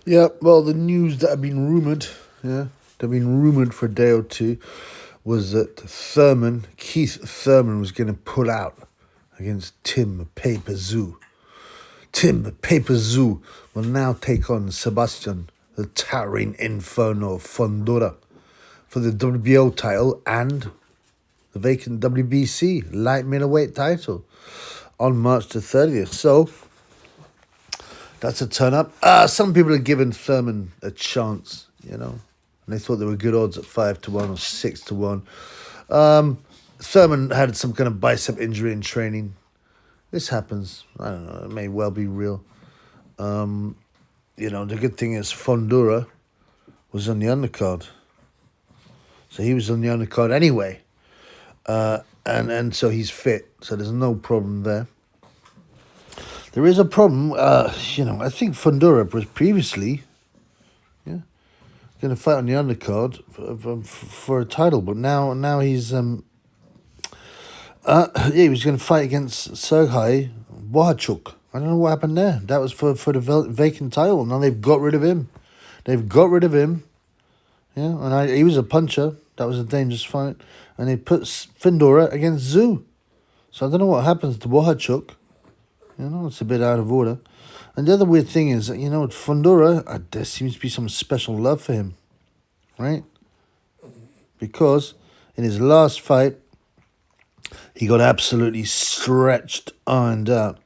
Yeah, well, the news that have been rumored, yeah, that have been rumored for a day or two, was that Keith Thurman, was going to pull out against Tim Paper Zoo. Tim Paper Zoo will now take on Sebastian, the towering inferno of Fundora, for the WBO title and the vacant WBC light middleweight title on March the 30th. So that's a turn up. Some people are giving Thurman a chance, and they thought there were good odds at 5-1 or 6-1. Thurman had some kind of bicep injury in training. This happens. I don't know. It may well be real. The good thing is Fundora was on the undercard. So he was on the undercard anyway. And so he's fit. So there's no problem there. There is a problem. I think Fundora was previously going to fight on the undercard for a title. But now he's... he was going to fight against Sergei Bohachuk. I don't know what happened there. That was for the vacant title. Now they've got rid of him. Yeah, and he was a puncher. That was a dangerous fight. And they put Fundora against Tszyu. So I don't know what happens to Bohachuk. It's a bit out of order. And the other weird thing is, that, Fundora, there seems to be some special love for him. Right? Because in his last fight, he got absolutely stretched, ironed out,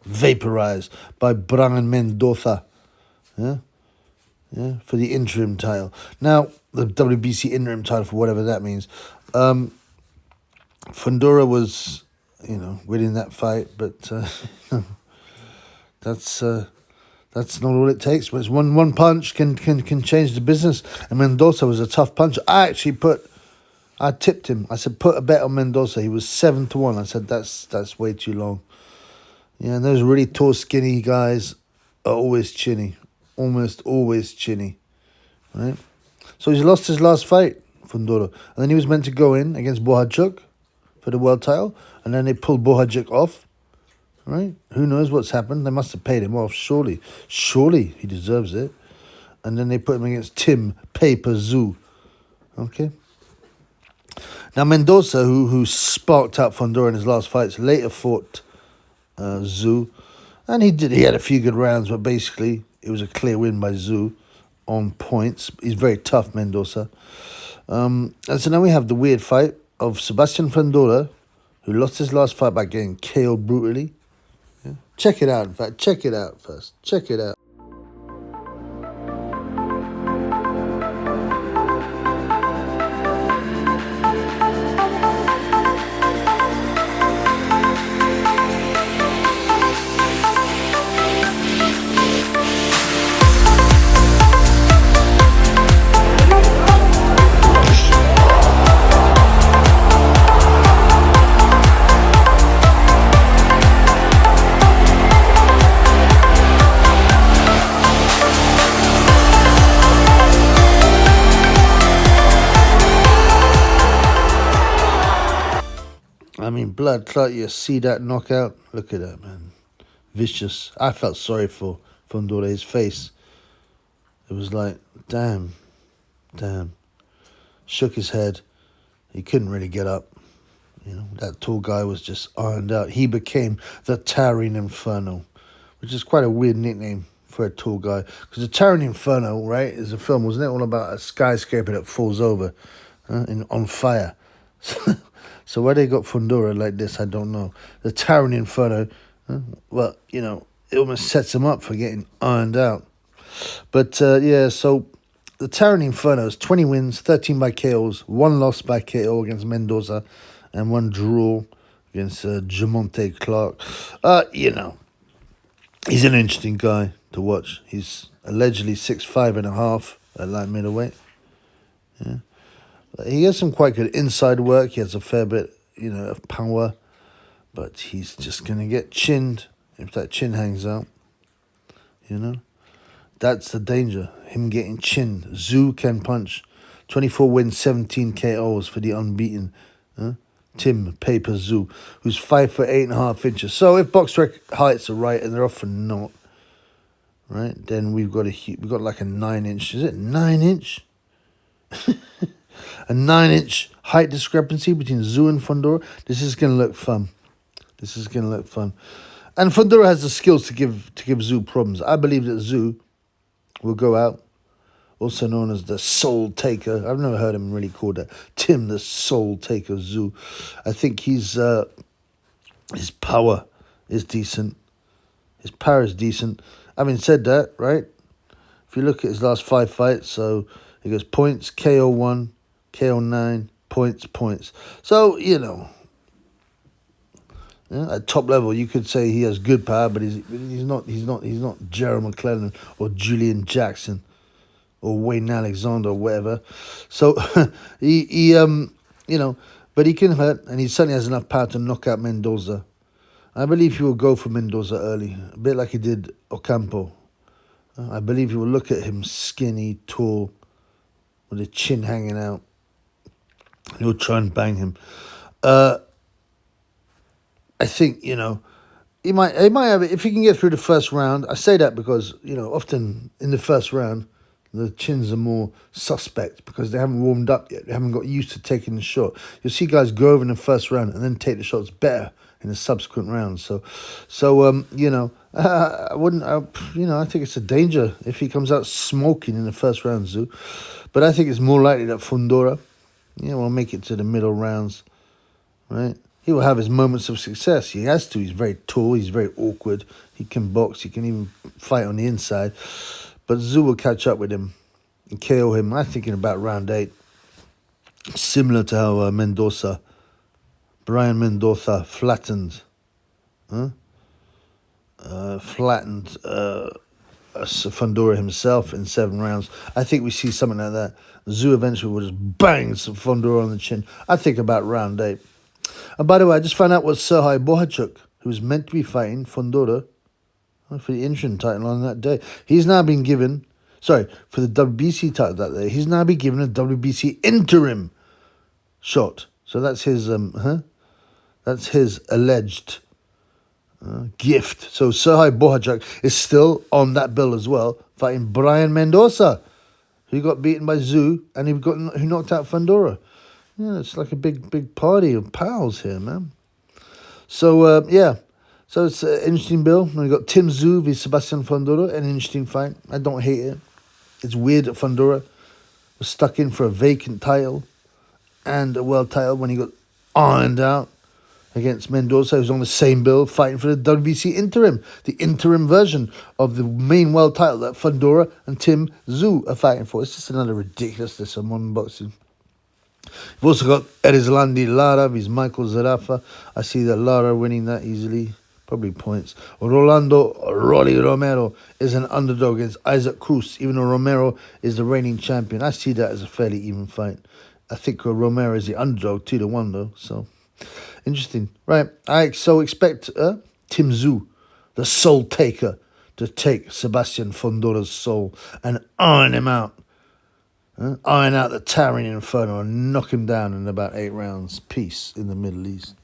vaporized by Brian Mendoza. Yeah, for the interim title. Now, the WBC interim title, for whatever that means. Fundora was, winning that fight, but that's not all it takes. But it's one punch can change the business. And Mendoza was a tough puncher. I tipped him. I said, put a bet on Mendoza. He was 7-1. I said, that's way too long. Yeah, and those really tall, skinny guys are always chinny. Almost always chinny. Right? So he's lost his last fight, Fundora. And then he was meant to go in against Bohachuk for the world title. And then they pulled Bohachuk off. Right? Who knows what's happened? They must have paid him off, surely. Surely he deserves it. And then they put him against Tim Paper Zoo. Okay? Now, Mendoza, who sparked out Fundora in his last fights, later fought Tszyu. And he had a few good rounds, but basically it was a clear win by Tszyu on points. He's very tough, Mendoza. And so now we have the weird fight of Sebastian Fundora, who lost his last fight by getting KO'd brutally. Yeah. Check it out, in fact. Check it out first. Check it out. I mean, blood clot, you see that knockout? Look at that, man. Vicious. I felt sorry for Fundora, his face. It was like, damn. Shook his head. He couldn't really get up. That tall guy was just ironed out. He became the Towering Inferno, which is quite a weird nickname for a tall guy. Because the Towering Inferno, right, is a film, wasn't it? All about a skyscraper that falls over on fire. So why they got Fundora like this, I don't know. The Towering Inferno, well, it almost sets him up for getting ironed out. But, so the Towering Inferno is 20 wins, 13 by KOs, 1 loss by KO against Mendoza, and 1 draw against Jamonte Clark. He's an interesting guy to watch. He's allegedly 6'5.5" at light middleweight. Yeah. He has some quite good inside work. He has a fair bit, of power. But he's just going to get chinned if that chin hangs out. That's the danger. Him getting chinned. Tszyu can punch. 24 wins, 17 KOs for the unbeaten Tim Paper Tszyu, who's 5'8.5" inches. So if box rec heights are right, and they're often not, right? Then we've got like a 9-inch. Is it 9-inch? A 9-inch height discrepancy between Tszyu and Fundora. This is gonna look fun. This is gonna look fun. And Fundora has the skills to give Tszyu problems. I believe that Tszyu will go out, also known as the Soul Taker. I've never heard him really called that. Tim, the Soul Taker, Tszyu. I think his power is decent. His power is decent. Having said that, right? If you look at his last 5 fights, so he goes points, KO 1, KO 9, points. So, you know, yeah, at top level, you could say he has good power, but he's not Gerald McClellan or Julian Jackson or Wayne Alexander or whatever. So he you know, but he can hurt, and he certainly has enough power to knock out Mendoza. I believe he will go for Mendoza early, a bit like he did Ocampo. I believe he will look at him skinny, tall, with the chin hanging out. And he'll try and bang him. I think, you know, he might have it if he can get through the first round. I say that because, you know, often in the first round, the chins are more suspect because they haven't warmed up yet. They haven't got used to taking the shot. You'll see guys go over in the first round and then take the shots better in the subsequent rounds. So you know, I wouldn't, you know, I think it's a danger if he comes out smoking in the first round, Tszyu. But I think it's more likely that Fundora, you know, will make it to the middle rounds, right? He will have his moments of success. He has to. He's very tall. He's very awkward. He can box. He can even fight on the inside. But Tszyu will catch up with him and KO him, I'm thinking about round 8. Similar to how Brian Mendoza flattened Fundora himself in 7 rounds. I think we see something like that. Tszyu eventually will just bang Fundora on the chin. I think about round 8. And by the way, I just found out what Serhii Bohachuk, who was meant to be fighting Fundora for the interim title on that day, he's now been given, for the WBC title that day, he's now been given a WBC interim shot. So that's his alleged gift. So Serhii Bohachuk is still on that bill as well, fighting Brian Mendoza, who got beaten by Tszyu and who knocked out Fundora. Yeah, it's like a big party of pals here, man. So yeah, so it's an interesting bill. We got Tim Tszyu v Sebastian Fundora, an interesting fight. I don't hate it. It's weird that Fundora was stuck in for a vacant title and a world title when he got ironed out against Mendoza, who's on the same bill, fighting for the WBC interim, the interim version of the main world title that Fundora and Tim Tszyu are fighting for. It's just another ridiculousness of modern boxing. We've also got Erizlandi Lara vs Michael Zarafa. I see that Lara winning that easily, probably points. Rolando Rolly Romero is an underdog against Isaac Cruz, even though Romero is the reigning champion. I see that as a fairly even fight. I think Romero is the underdog 2-1 though, so interesting. Right, I so expect Tim Tszyu, the soul taker, to take Sebastian Fundora's soul and iron him out. Iron out the towering inferno and knock him down in about 8 rounds. Peace in the Middle East.